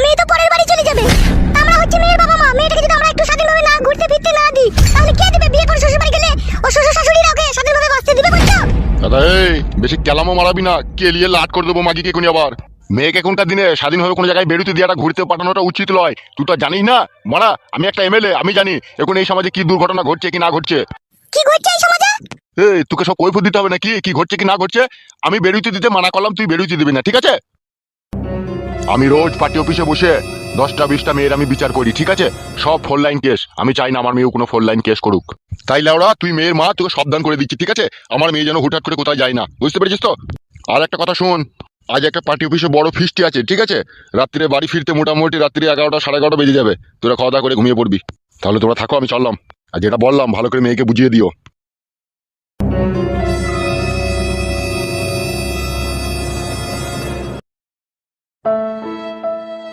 মেয়ে তো পরের বাড়ি চলে যাবে। আমরা হচ্ছে মেয়ের বাবা মা, মেয়েটাকে যদি আমরা একটু স্বাধীনভাবে না ঘুরতে ফিরতে না দিই তাহলে কে দিবে? বিয়ে করে শ্বশুর বাড়ি গেলে ও শ্বশুর শাশুড়িরা ওকে স্বাধীনভাবে বাঁচতে দিবে বলছো? দাদা এই বেশি কেলামো মারাবি না, কেলিয়ে লাট করে দেবো মাগিকে এখনই আবার। মেয়েকে এখনকার দিনে স্বাধীনভাবে কোনো জায়গায় বেরোতে দিয়ে ঘুরতে পাঠানোটা উচিত নয়। তুই তো জানিস না মারা, আমি একটা এমএলএ, আমি জানি এখন এই সমাজে কি দুর্ঘটনা ঘটছে কি না ঘটছে। কি ঘটছে এই সমাজে? এই তোকে সব কৈফিয়ত দিতে হবে নাকি কি ঘটছে কি না ঘটছে? আমি বেরোতে দিতে মানা করলাম, তুই বেরোতে দিবি না, ঠিক আছে? আমি রোজ পার্টি অফিসে বসে 10টা 20টা মেয়ের আমি বিচার করি, ঠিক আছে? সব 4 লাইন কেস। আমি চাই না আমার মেয়েও কোনো 4 লাইন কেস করুক। তাই লাউড়া তুই মেয়ের মা, তোকে সাবধান করে দিচ্ছি, ঠিক আছে? আমার মেয়ে যেন হুটহাট করে কোথায় যায় না, বুঝতে পেরেছিস তো? আর একটা কথা শোন, আজ একটা পার্টি অফিসে বড় ফিস্টি আছে, ঠিক আছে? রাত্রে বাড়ি ফিরতে মোটামুটি রাত্রি 11টা 11:30 বেজে যাবে। তোরা খাওয়া দাওয়া করে ঘুমিয়ে পড়বি। তাহলে তোরা থাকো, আমি চললাম। আর যেটা বললাম ভালো করে মেয়েকে বুঝিয়ে দিও।